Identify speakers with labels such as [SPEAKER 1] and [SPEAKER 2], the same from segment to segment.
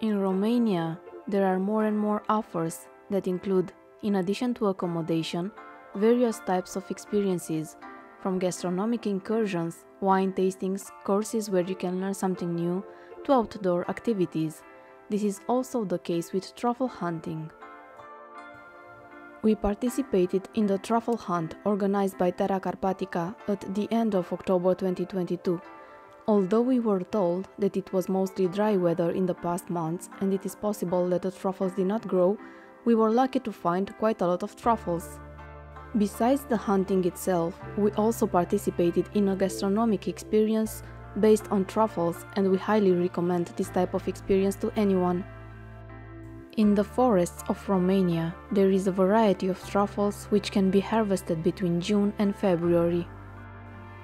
[SPEAKER 1] In Romania, there are more and more offers that include, in addition to accommodation, various types of experiences, from gastronomic incursions, wine tastings, courses where you can learn something new, to outdoor activities. This is also the case with truffle hunting. We participated in the truffle hunt organized by Terra Carpatica at the end of October 2022. Although we were told that it was mostly dry weather in the past months and it is possible that the truffles did not grow, we were lucky to find quite a lot of truffles. Besides the hunting itself, we also participated in a gastronomic experience based on truffles, and we highly recommend this type of experience to anyone. In the forests of Romania, there is a variety of truffles which can be harvested between June and February.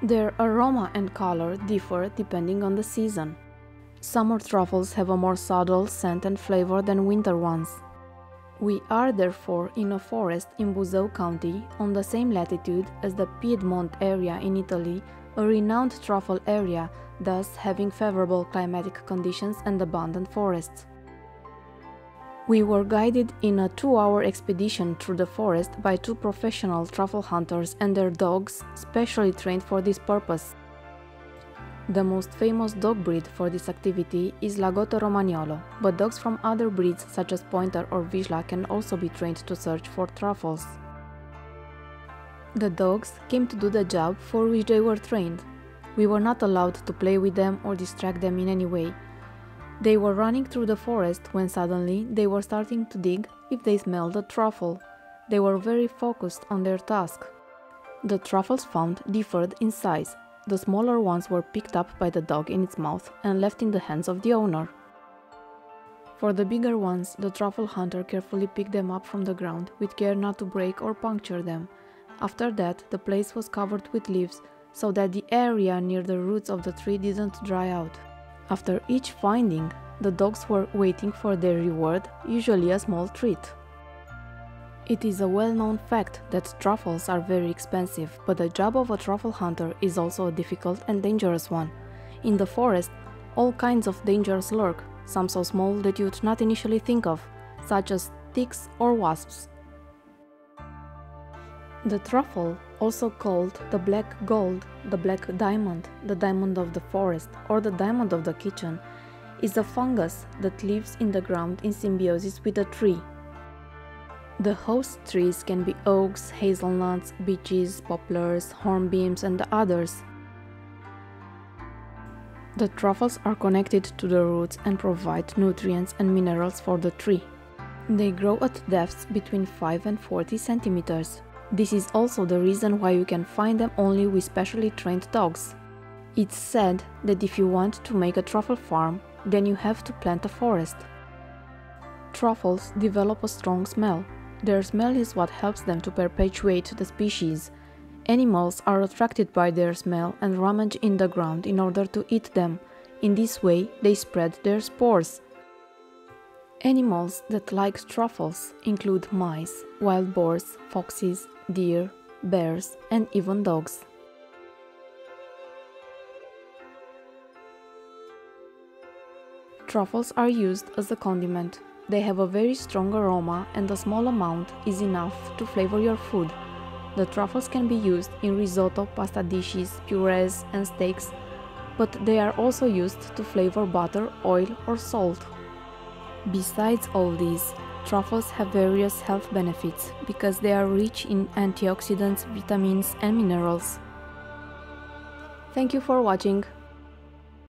[SPEAKER 1] Their aroma and color differ depending on the season. Summer truffles have a more subtle scent and flavor than winter ones. We are therefore in a forest in Buzău County, on the same latitude as the Piedmont area in Italy, a renowned truffle area, thus having favorable climatic conditions and abundant forests. We were guided in a 2-hour expedition through the forest by 2 professional truffle hunters and their dogs, specially trained for this purpose. The most famous dog breed for this activity is Lagotto Romagnolo, but dogs from other breeds such as Pointer or Vizsla can also be trained to search for truffles. The dogs came to do the job for which they were trained. We were not allowed to play with them or distract them in any way. They were running through the forest when suddenly they were starting to dig if they smelled a truffle. They were very focused on their task. The truffles found differed in size. The smaller ones were picked up by the dog in its mouth and left in the hands of the owner. For the bigger ones, the truffle hunter carefully picked them up from the ground with care not to break or puncture them. After that, the place was covered with leaves so that the area near the roots of the tree didn't dry out. After each finding, the dogs were waiting for their reward, usually a small treat. It is a well-known fact that truffles are very expensive, but the job of a truffle hunter is also a difficult and dangerous one. In the forest, all kinds of dangers lurk, some so small that you would not initially think of, such as ticks or wasps. The truffle, also called the black gold, the black diamond, the diamond of the forest, or the diamond of the kitchen, is a fungus that lives in the ground in symbiosis with a tree. The host trees can be oaks, hazelnuts, beeches, poplars, hornbeams, and others. The truffles are connected to the roots and provide nutrients and minerals for the tree. They grow at depths between 5 and 40 centimeters. This is also the reason why you can find them only with specially trained dogs. It's said that if you want to make a truffle farm, then you have to plant a forest. Truffles develop a strong smell. Their smell is what helps them to perpetuate the species. Animals are attracted by their smell and rummage in the ground in order to eat them. In this way, they spread their spores. Animals that like truffles include mice, wild boars, foxes, deer, bears, and even dogs. Truffles are used as a condiment. They have a very strong aroma and a small amount is enough to flavor your food. The truffles can be used in risotto, pasta dishes, purees, and steaks, but they are also used to flavor butter, oil, or salt. Besides all these, truffles have various health benefits because they are rich in antioxidants, vitamins, and minerals. Thank you for watching.